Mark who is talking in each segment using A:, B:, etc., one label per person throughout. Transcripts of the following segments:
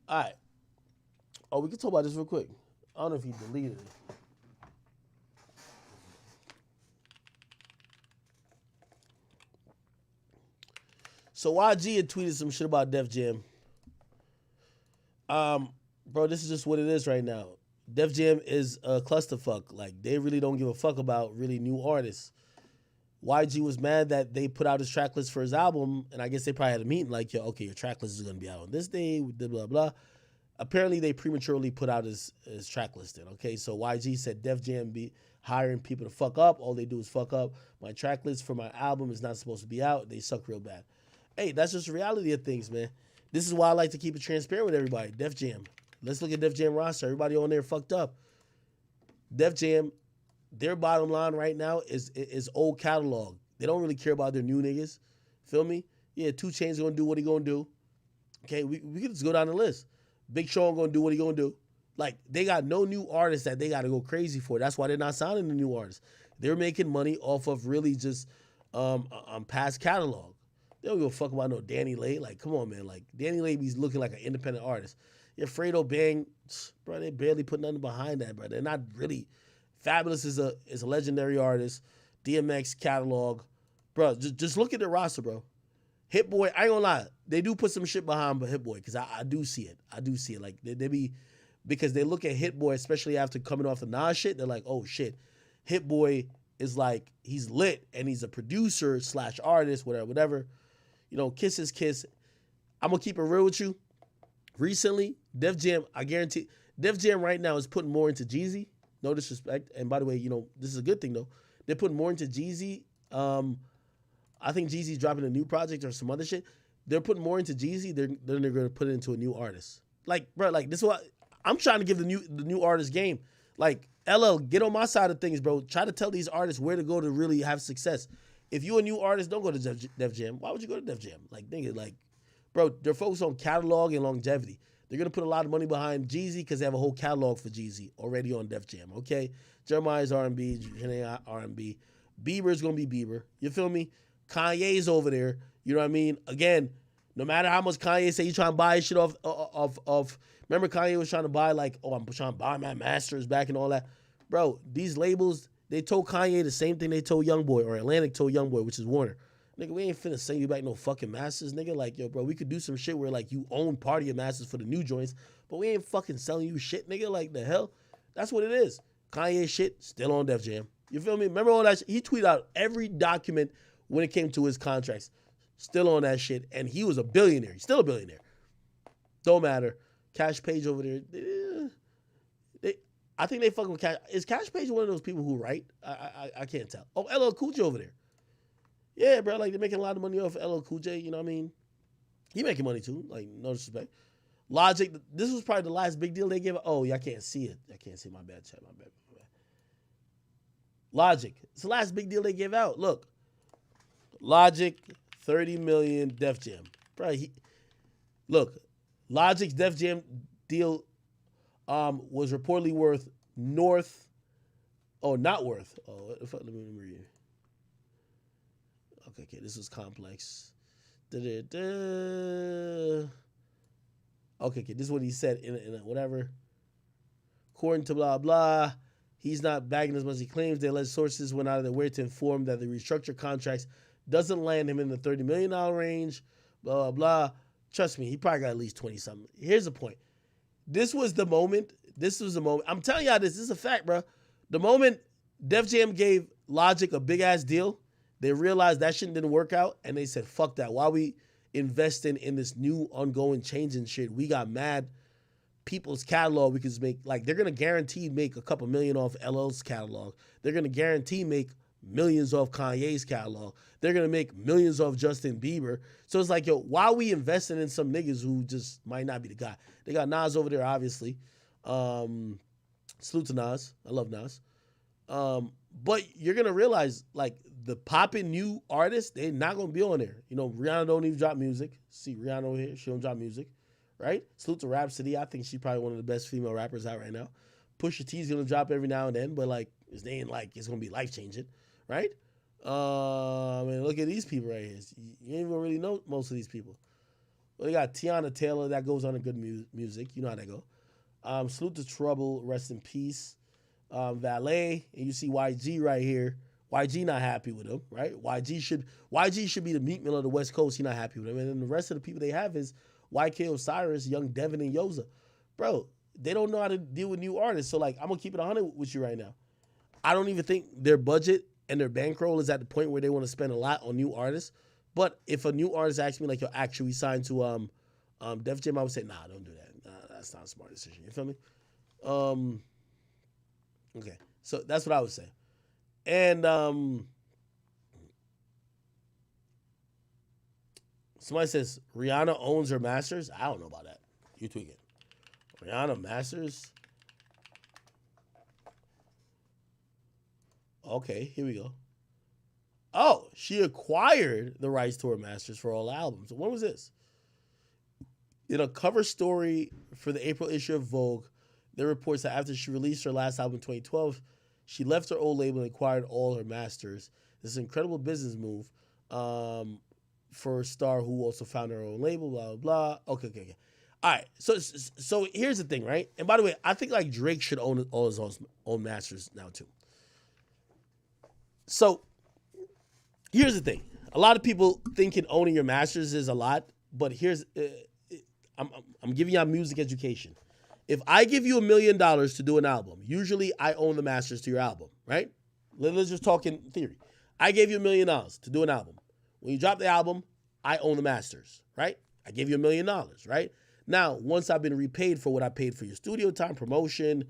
A: All right. Oh, we can talk about this real quick. I don't know if he deleted it. So YG had tweeted some shit about Def Jam. Um, Bro, this is just what it is right now. Def Jam is a clusterfuck. Like they really don't give a fuck about really new artists. YG was mad that they put out his track list for his album, and I guess they probably had a meeting like, yo, okay, your track list is gonna be out on this day, blah blah blah. Apparently, they prematurely put out his track list. Then, okay, so YG said Def Jam be hiring people to fuck up. All they do is fuck up. My track list for my album is not supposed to be out. They suck real bad. Hey, that's just the reality of things, man. This is why I like to keep it transparent with everybody. Def Jam. Let's look at Def Jam roster. Everybody on there fucked up. Def Jam, their bottom line right now is old catalog. They don't really care about their new niggas. Feel me? Yeah, 2 Chainz gonna do what he gonna do. Okay, we can just go down the list. Big Sean gonna do what he gonna do. Like they got no new artists that they gotta go crazy for. That's why they're not signing the new artists. They're making money off of really just past catalog. They don't give a fuck about no Danny Lay. Like, come on, man. Like Danny Lay be looking like an independent artist. Yeah, Fredo Bang, bro, they barely put nothing behind that, bro. They're not really. Fabulous is a legendary artist. DMX catalog, bro. Just look at the roster, bro. Hit Boy, I ain't gonna lie, they do put some shit behind Hit Boy because I do see it. I do see it. Like they be because they look at Hit Boy, especially after coming off the Nas shit. They're like, oh shit, Hit Boy is like he's lit and he's a producer slash artist, whatever, whatever. You know, kiss is kiss. I'm gonna keep it real with you. Recently, Def Jam, I guarantee, Def Jam right now is putting more into Jeezy. No disrespect. And by the way, you know, this is a good thing though. They're putting more into Jeezy. I think Jeezy's dropping a new project or some other shit. They're putting more into Jeezy than they're gonna put it into a new artist. Like, bro, like this is what I'm trying to give the new artist game. Like, LL, get on my side of things, bro. Try to tell these artists where to go to really have success. If you a new artist, don't go to Def Jam. Why would you go to Def Jam? Like, nigga, like, bro, they're focused on catalog and longevity. They're gonna put a lot of money behind Jeezy because they have a whole catalog for Jeezy already on Def Jam. Okay, Jeremiah's R&B, Janae R&B, Bieber's gonna be Bieber. You feel me? Kanye's over there. You know what I mean? Again, no matter how much Kanye say he's trying to buy shit off. Remember Kanye was trying to buy like, oh, I'm trying to buy my masters back and all that, bro. These labels they told Kanye the same thing they told YoungBoy or Atlantic told YoungBoy, which is Warner. Nigga, we ain't finna send you back no fucking masters, nigga. Like, yo, bro, we could do some shit where, like, you own part of your masters for the new joints, but we ain't fucking selling you shit, nigga. Like, the hell? That's what it is. Kanye shit, still on Def Jam. You feel me? Remember all that shit? He tweeted out every document when it came to his contracts. Still on that shit, and he was a billionaire. He's still a billionaire. Don't matter. Cash Page over there, I think they fucking with Cash. Is Cash Page one of those people who write? I can't tell. Oh, LL Cool J over there. Yeah, bro, like they're making a lot of money off LL Cool J, you know what I mean? He making money too, like no disrespect. Logic, this was probably the last big deal they gave. Oh, yeah, I can't see it. I can't see my bad chat, my bad. Logic, it's the last big deal they gave out. Look, Logic, 30 million Def Jam. Bro, look, Logic's Def Jam deal was reportedly worth north, oh, not worth. Oh, let me read it. Okay, this is complex. Da-da-da. Okay, this is what he said in a whatever. According to blah blah, he's not bagging as much as he claims. The alleged sources went out of their way to inform that the restructured contracts doesn't land him in the $30 million range. Blah blah blah. Trust me, he probably got at least 20 something. Here's the point. This was the moment. This was the moment. I'm telling y'all this is a fact, bro. The moment Def Jam gave Logic a big ass deal, they realized that shit didn't work out, and they said, fuck that. Why we investing in this new ongoing change and shit? We got mad people's catalog we could make. Like, they're going to guarantee make a couple million off LL's catalog. They're going to guarantee make millions off Kanye's catalog. They're going to make millions off Justin Bieber. So it's like, yo, why are we investing in some niggas who just might not be the guy? They got Nas over there, obviously. Salute to Nas. I love Nas. But you're going to realize, like, the popping new artists, they're not going to be on there. You know, Rihanna don't even drop music. See, Rihanna over here, she don't drop music, right? Salute to Rhapsody. I think she's probably one of the best female rappers out right now. Pusha T's going to drop every now and then, but, like, it ain't like it's going to be life-changing, right? I mean, look at these people right here. You ain't even really know most of these people. Well, they got Tiana Taylor that goes on to good music. You know how that go. Salute to Trouble, rest in peace. Valet, and you see YG right here. YG not happy with him, right? YG should be the Meek Mill of the West Coast. He not happy with him. And then the rest of the people they have is YK Osiris, Young Devin, and Yoza. Bro, they don't know how to deal with new artists. So, like, I'm going to keep it 100 with you right now. I don't even think their budget and their bankroll is at the point where they want to spend a lot on new artists. But if a new artist asks me, like, yo, actually signed to Def Jam, I would say, nah, don't do that. Nah, that's not a smart decision. You feel me? Okay, so that's what I would say. And somebody says Rihanna owns her masters. I don't know about that. You tweaking. Rihanna masters. Okay, here we go. Oh, she acquired the rights to her masters for all albums. When was this? In a cover story for the April issue of Vogue, there reports that after she released her last album in 2012, she left her old label and acquired all her masters. This is an incredible business move for a star who also founded her own label, blah, blah, blah. Okay. All right, so here's the thing, right? And by the way, I think like Drake should own all his own masters now too. So here's the thing. A lot of people thinking owning your masters is a lot, but here's, I'm giving y'all music education. If I give you $1 million to do an album, usually I own the masters to your album, right? Let's just talk in theory. I gave you $1 million to do an album. When you drop the album, I own the masters, right? I gave you $1 million, right? Now, once I've been repaid for what I paid for your studio time, promotion,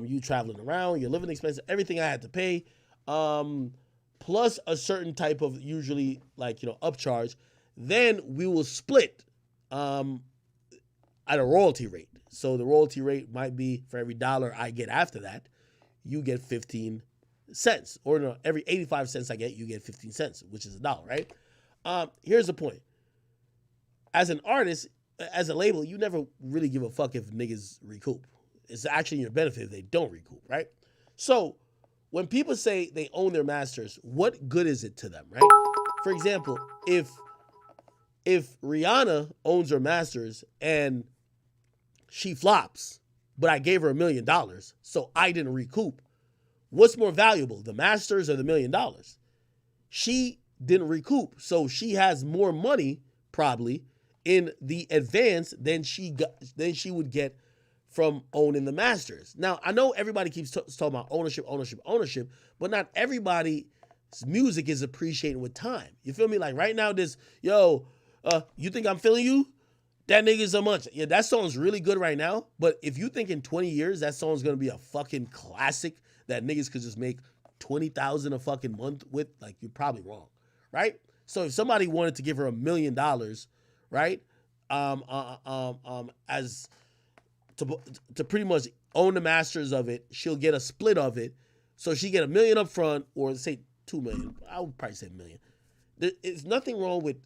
A: you traveling around, your living expenses, everything I had to pay, plus a certain type of usually like, upcharge, then we will split at a royalty rate. So the royalty rate might be for every dollar I get after that, you get 15 cents. Or no, every 85 cents I get, you get 15 cents, which is $1, right? Here's the point. As an artist, as a label, you never really give a fuck if niggas recoup. It's actually in your benefit if they don't recoup, right? So when people say they own their masters, what good is it to them, right? For example, if Rihanna owns her masters and she flops, but I gave her $1 million, so I didn't recoup, what's more valuable, the masters or the $1 million? She didn't recoup, so she has more money probably in the advance than she would get from owning the masters. Now, I know everybody keeps talking about ownership, but not everybody's music is appreciated with time. You feel me? Like right now, you think I'm feeling you? That nigga's a munch. Yeah, that song's really good right now, but if you think in 20 years that song's gonna be a fucking classic that niggas could just make 20,000 a fucking month with, like, you're probably wrong, right? So if somebody wanted to give her $1 million, right, as to pretty much own the masters of it, she'll get a split of it, so she get $1 million up front, or say $2 million. I would probably say $1 million. There's nothing wrong with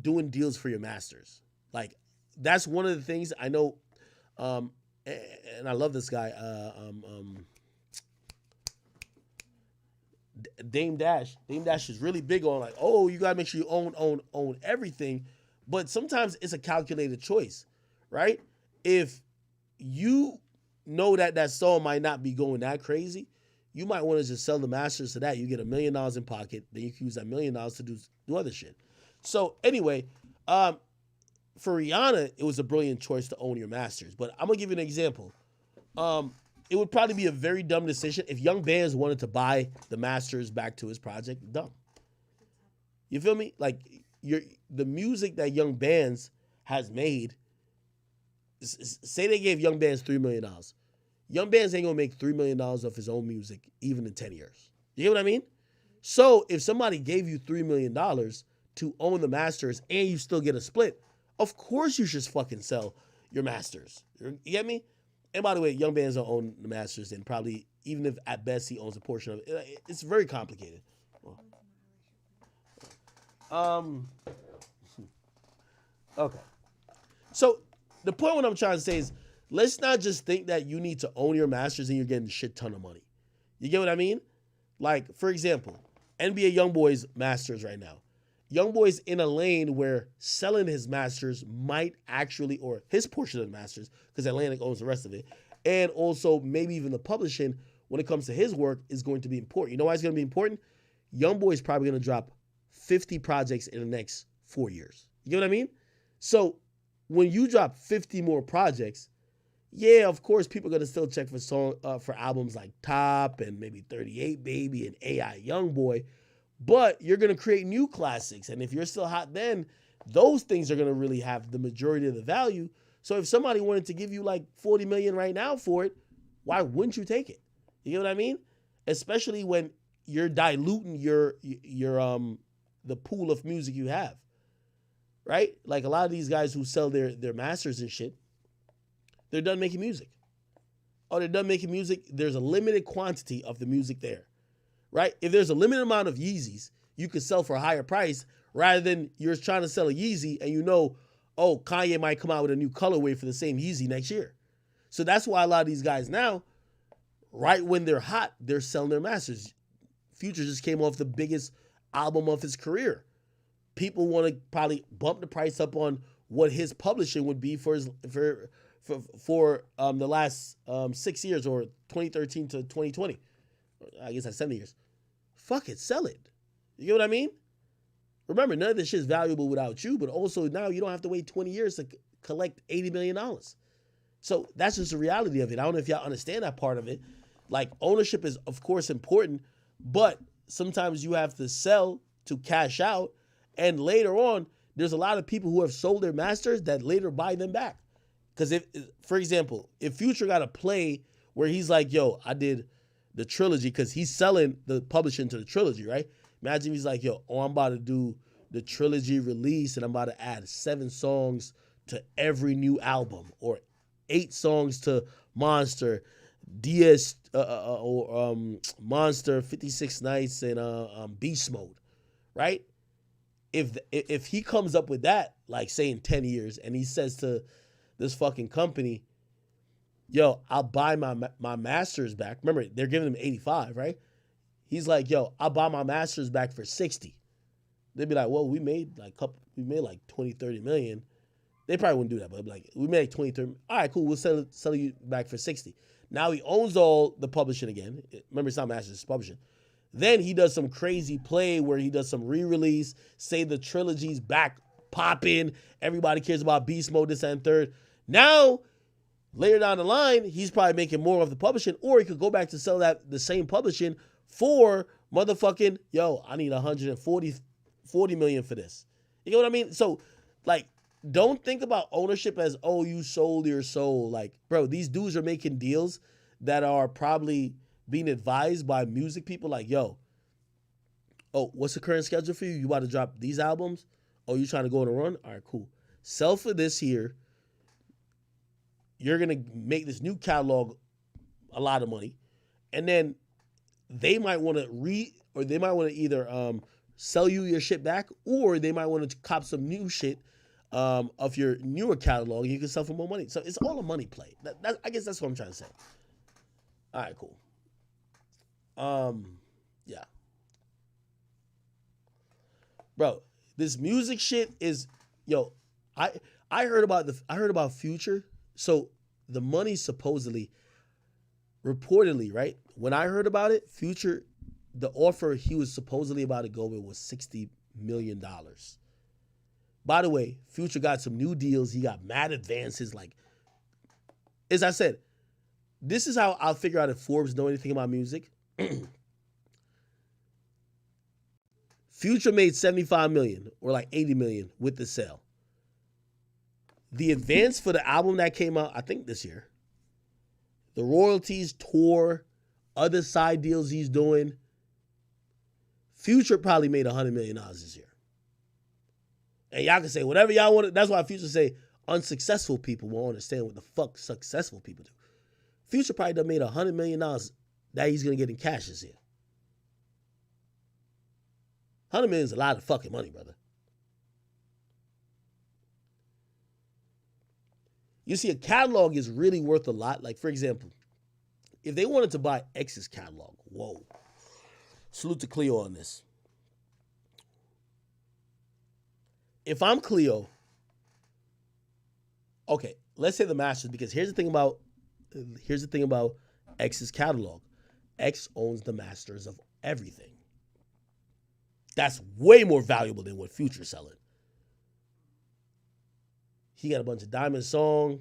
A: doing deals for your masters. Like, that's one of the things I know, and I love this guy, Dame Dash. Dame Dash is really big on like, oh, you gotta make sure you own everything, but sometimes it's a calculated choice, right? If you know that song might not be going that crazy, you might want to just sell the masters to that. You get $1 million in pocket, then you can use that $1 million to do other shit. So anyway, for Rihanna, it was a brilliant choice to own your masters. But I'm gonna give you an example. It would probably be a very dumb decision if Young Bands wanted to buy the masters back to his project. Dumb. You feel me? Like the music that Young Bands has made. Say they gave Young Bands $3 million. Young Bands ain't gonna make $3 million off his own music even in 10 years. You get what I mean? So if somebody gave you $3 million to own the masters and you still get a split, of course you should fucking sell your masters. You get me? And by the way, Young Bands don't own the masters, and probably, even if at best he owns a portion of it, it's very complicated. Okay. So the point what I'm trying to say is, let's not just think that you need to own your masters and you're getting a shit ton of money. You get what I mean? Like, for example, NBA YoungBoy's masters right now. Youngboy's in a lane where selling his masters might actually, or his portion of the masters, because Atlantic owns the rest of it, and also maybe even the publishing when it comes to his work is going to be important. You know why it's going to be important? Youngboy's probably going to drop 50 projects in the next 4 years. You know what I mean? So when you drop 50 more projects, yeah, of course, people are going to still check for albums like Top and maybe 38 Baby and AI Youngboy, but you're going to create new classics. And if you're still hot then, those things are going to really have the majority of the value. So if somebody wanted to give you like 40 million right now for it, why wouldn't you take it? You know what I mean? Especially when you're diluting your the pool of music you have. Right? Like a lot of these guys who sell their masters and shit, they're done making music. Oh, they're done making music. There's a limited quantity of the music there. Right? If there's a limited amount of Yeezys, you could sell for a higher price rather than you're trying to sell a Yeezy and you know, oh, Kanye might come out with a new colorway for the same Yeezy next year. So that's why a lot of these guys now, right when they're hot, they're selling their masters. Future just came off the biggest album of his career. People want to probably bump the price up on what his publishing would be for the last 6 years, or 2013 to 2020. I guess that's 7 years. Fuck it, sell it. You know what I mean? Remember, none of this shit is valuable without you, but also now you don't have to wait 20 years to collect $80 million. So that's just the reality of it. I don't know if y'all understand that part of it. Like, ownership is, of course, important, but sometimes you have to sell to cash out. And later on, there's a lot of people who have sold their masters that later buy them back. Because if, for example, if Future got a play where he's like, yo, I did the trilogy, because he's selling the publishing to the trilogy, right? Imagine he's like, yo, I'm about to do the trilogy release and I'm about to add 7 songs to every new album, or 8 songs to Monster, Monster, 56 Nights, and Beast Mode, right? If he comes up with that, like say in 10 years, and he says to this fucking company, yo, I'll buy my masters back. Remember, they're giving him 85, right? He's like, yo, I'll buy my masters back for 60. They'd be like, well, we made like 20, 30 million. They probably wouldn't do that, but like, we made like 20, 30. All right, cool. We'll sell you back for 60. Now he owns all the publishing again. Remember, it's not masters, it's publishing. Then he does some crazy play where he does some re-release, say the trilogy's back popping, everybody cares about Beast Mode, this and third. Now, later down the line, he's probably making more of the publishing, or he could go back to sell the same publishing for motherfucking, yo, I need 40 million for this. You know what I mean? So, like, don't think about ownership as, oh, you sold your soul. Like, bro, these dudes are making deals that are probably being advised by music people like, yo, oh, what's the current schedule for you? You about to drop these albums? Oh, you trying to go on a run? All right, cool. Sell for this here. You're going to make this new catalog a lot of money. And then they might want to either sell you your shit back, or they might want to cop some new shit of your newer catalog. You can sell for more money. So it's all a money play. I guess that's what I'm trying to say. All right, cool. Yeah. Bro, this music shit is, yo, I heard about Future. So the money supposedly, reportedly, right? When I heard about it, Future, the offer he was supposedly about to go with was $60 million. By the way, Future got some new deals. He got mad advances. Like, as I said, this is how I'll figure out if Forbes know anything about music. Future made 75 million or like 80 million with the sale. The advance for the album that came out, I think this year, the royalties, tour, other side deals he's doing, Future probably made $100 million this year. And y'all can say whatever y'all want. That's why Future say unsuccessful people won't understand what the fuck successful people do. Future probably done made $100 million that he's going to get in cash this year. 100 million is a lot of fucking money, brother. You see, a catalog is really worth a lot. Like, for example, if they wanted to buy X's catalog, whoa. Salute to Cleo on this. if I'm Cleo, okay, let's say the masters, because here's the thing about X's catalog. X owns the masters of everything. That's way more valuable than what Future's selling. He got a bunch of Diamond Song.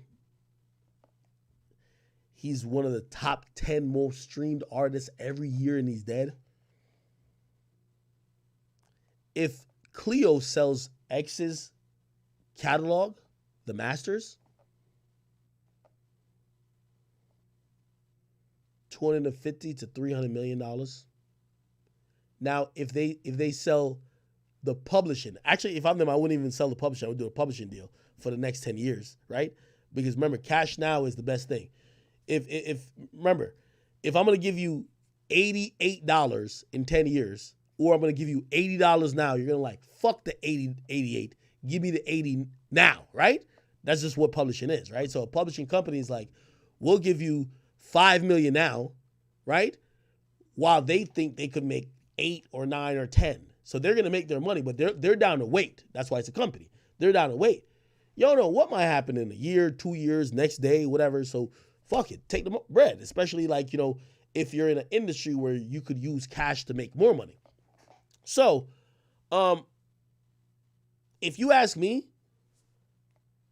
A: He's one of the top 10 most streamed artists every year, and he's dead. If Cleo sells X's catalog, the masters, $250 to $300 million. Now, if they sell the publishing, actually, if I'm them, I wouldn't even sell the publishing. I would do a publishing deal for the next 10 years, right? Because remember, cash now is the best thing. If remember, if I'm gonna give you $88 in 10 years, or I'm gonna give you $80 now, you're gonna like, fuck the 88, give me the 80 now, right? That's just what publishing is, right? So a publishing company is like, we'll give you $5 million now, right? While they think they could make 8 or 9 or 10. So they're gonna make their money, but they're down to wait. That's why it's a company. They're down to wait. You don't know what might happen in a year, 2 years, next day, whatever. So fuck it, take the bread, especially like, you know, if you're in an industry where you could use cash to make more money. So, if you ask me,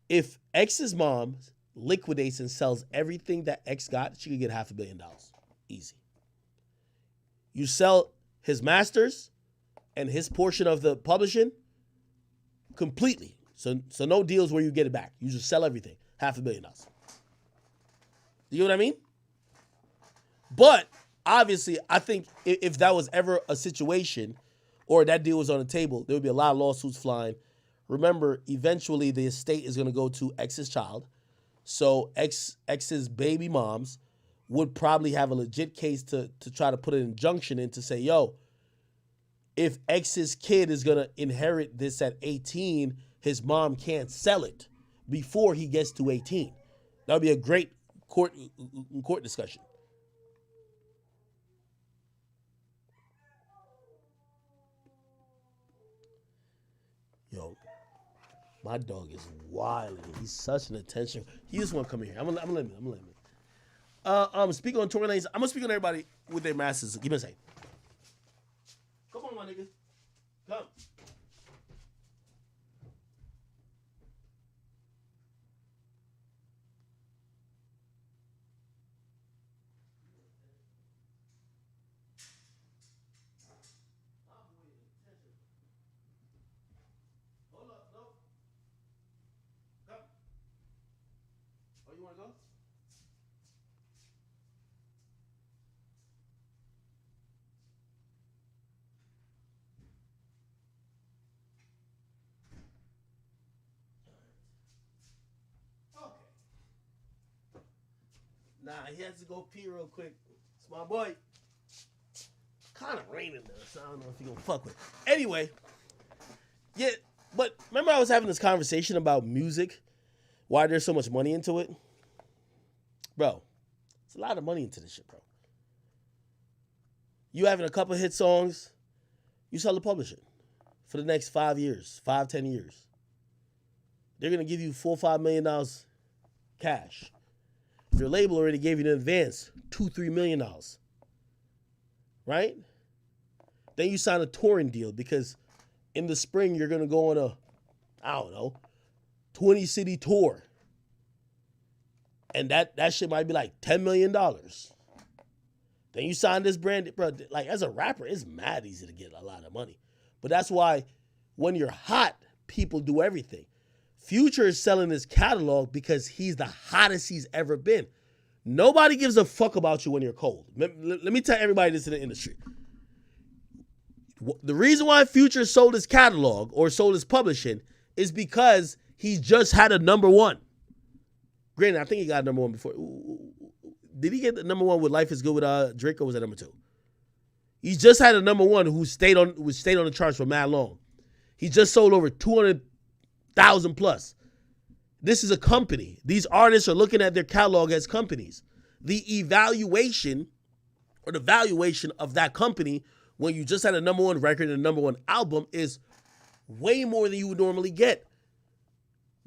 A: if X's mom liquidates and sells everything that X got, she could get $500 million. Easy. You sell his masters and his portion of the publishing completely. So no deals where you get it back. You just sell everything. $500 million. You know what I mean? But obviously, I think if that was ever a situation or that deal was on the table, there would be a lot of lawsuits flying. Remember, eventually the estate is going to go to X's child. So X's baby moms would probably have a legit case to try to put an injunction in to say, yo, if X's kid is going to inherit this at 18, his mom can't sell it before he gets to 18. That would be a great court discussion. Yo, my dog is wild. He's such an attention. He just want to come in here. I'm gonna let him. Speak on Tory Lanez. I'm gonna speak on everybody with their masters. Give me a second. Come on, my nigga. Come. You want to go? Okay. Nah, he has to go pee real quick. It's my boy. Kind of raining though, so I don't know if he gonna fuck with it. Anyway, yeah, but remember I was having this conversation about music, why there's so much money into it? Bro, it's a lot of money into this shit, bro. You having a couple hit songs, you sell the publishing for the next 5 years, 5-10 years. They're gonna give you $4 or $5 million cash. If your label already gave you in advance $2-3 million, right? Then you sign a touring deal because in the spring you're gonna go on a, I don't know, 20-city tour. And that shit might be like $10 million. Then you sign this brand, bro. Like as a rapper, it's mad easy to get a lot of money. But that's why when you're hot, people do everything. Future is selling his catalog because he's the hottest he's ever been. Nobody gives a fuck about you when you're cold. Let me tell everybody this in the industry. The reason why Future sold his catalog or sold his publishing is because he just had a number one. Granted, I think he got number one before. Did he get the number one with Life is Good with Drake, or was that number two? He just had a number one who stayed on the charts for mad long. He just sold over 200,000 plus. This is a company. These artists are looking at their catalog as companies. The evaluation or the valuation of that company when you just had a number one record and a number one album is Way more than you would normally get.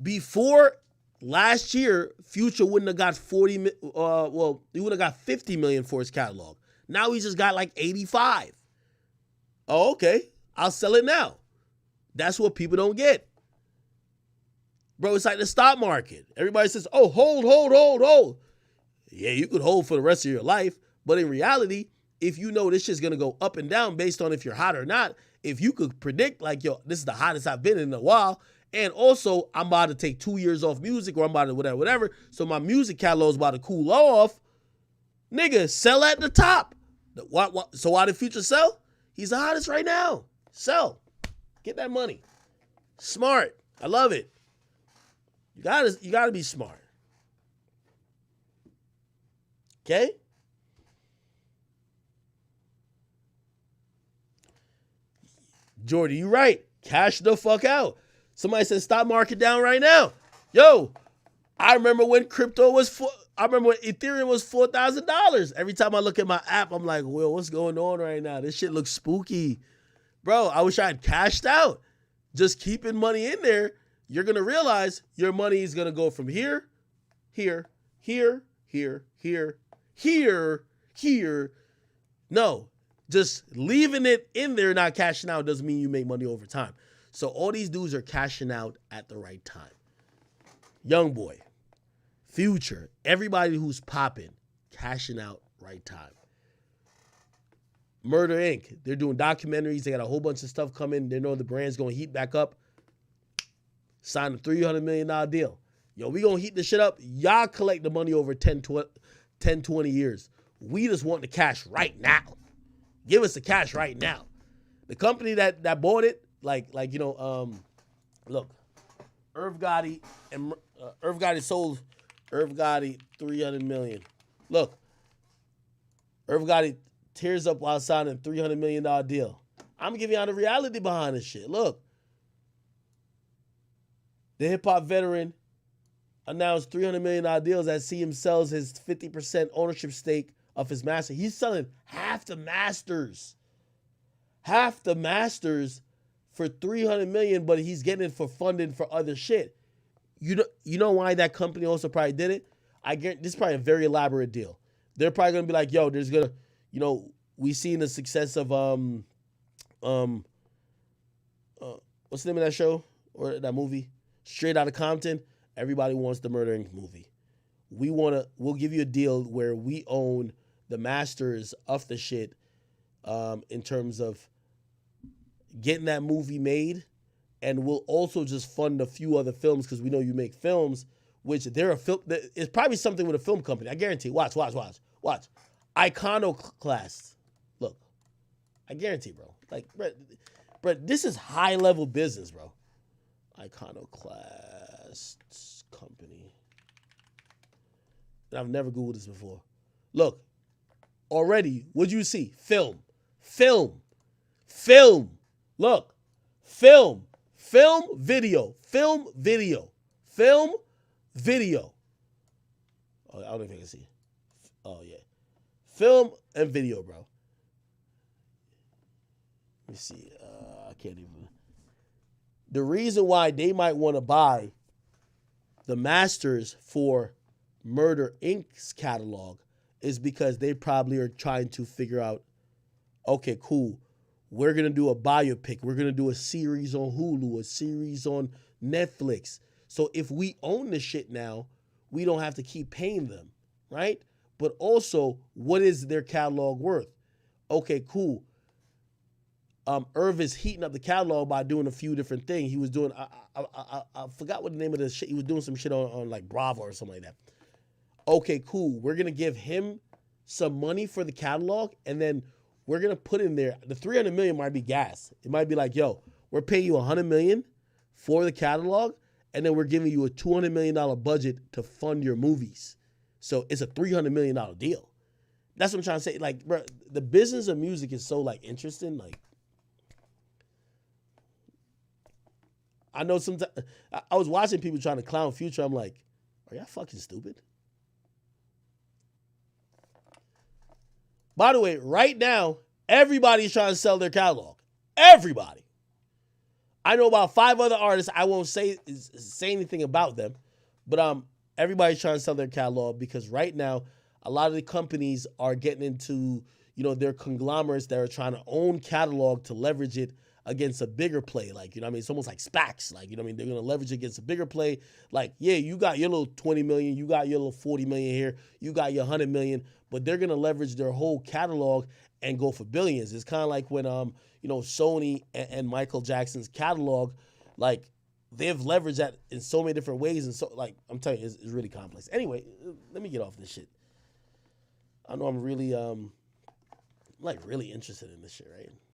A: Before last year, Future wouldn't have got he would have got 50 million for his catalog. Now he just got like 85. Oh, okay. I'll sell it now. That's what people don't get. Bro, it's like the stock market. Everybody says, oh, hold. Yeah, you could hold for the rest of your life. But in reality, if you know this shit's going to go up and down based on if you're hot or not, if you could predict like, yo, this is the hottest I've been in a while, and also I'm about to take 2 years off music or I'm about to whatever, so my music catalog is about to cool off, nigga, sell at the top. So why did Future sell? He's the hottest right now. Sell. Get that money. Smart. I love it. You gotta be smart. Okay? Jordy, you right. Cash the fuck out. Somebody said stock market down right now. Yo, I remember when Ethereum was $4,000. Every time I look at my app, I'm like, well, what's going on right now? This shit looks spooky. Bro, I wish I had cashed out. Just keeping money in there, you're going to realize your money is going to go from here. No, just leaving it in there, not cashing out, doesn't mean you make money over time. So all these dudes are cashing out at the right time. Young Boy, Future, everybody who's popping, cashing out right time. Murder Inc., they're doing documentaries. They got a whole bunch of stuff coming. They know the brand's going to heat back up. Signed a $300 million deal. Yo, we going to heat this shit up. Y'all collect the money over 10, 20 years. We just want the cash right now. Give us the cash right now. The company that bought it, look, Irv Gotti sold Irv Gotti $300 million. Look, Irv Gotti tears up while signing a $300 million deal. I'm giving y'all the reality behind this shit. Look, the hip hop veteran announced $300 million deals as CM sells his 50% ownership stake of his master. He's selling half the masters for $300 million, but he's getting it for funding for other shit. You know why that company also probably did it? I guarantee this is probably a very elaborate deal. They're probably gonna be like, yo, there's gonna, we seen the success of what's the name of that show or that movie? Straight Outta Compton. Everybody wants the Murder Inc. movie. We'll give you a deal where we own the masters of the shit, in terms of getting that movie made, and we'll also just fund a few other films because we know you make films, which they're a film. It's probably something with a film company. I guarantee. Watch. Iconoclast. Look, I guarantee, bro. Like, bro, this is high level business, bro. Iconoclast company. And I've never Googled this before. Look, already, what'd you see? Film. Look, film, video. Oh, I don't know if I can see. Oh, yeah. Film and video, bro. Let me see. I can't even. The reason why they might want to buy the masters for Murder Inc.'s catalog is because they probably are trying to figure out, okay, cool, we're going to do a biopic. We're going to do a series on Hulu, a series on Netflix. So if we own the shit now, we don't have to keep paying them, right? But also, what is their catalog worth? Okay, cool. Irv is heating up the catalog by doing a few different things. He was doing, I forgot what the name of the shit. He was doing some shit on like Bravo or something like that. Okay, cool. We're going to give him some money for the catalog, and then we're going to put in there, the $300 million might be gas. It might be like, yo, we're paying you $100 million for the catalog, and then we're giving you a $200 million budget to fund your movies. So it's a $300 million deal. That's what I'm trying to say. Like, bro, the business of music is so, like, interesting. Like, I know sometimes, I was watching people trying to clown Future. I'm like, are y'all fucking stupid? By the way, right now, everybody's trying to sell their catalog. Everybody. I know about 5 other artists. I won't say anything about them, but everybody's trying to sell their catalog because right now a lot of the companies are getting into, you know, their conglomerates that are trying to own catalog to leverage it against a bigger play. Like, you know what I mean? It's almost like SPACs. Like, you know what I mean? They're going to leverage against a bigger play. Like, yeah, you got your little 20 million, you got your little 40 million here, you got your 100 million, but they're going to leverage their whole catalog and go for billions. It's kind of like when, you know, Sony and Michael Jackson's catalog, like, they've leveraged that in so many different ways. And so, like, I'm telling you, it's really complex. Anyway, let me get off this shit. I know I'm really, like, really interested in this shit, right?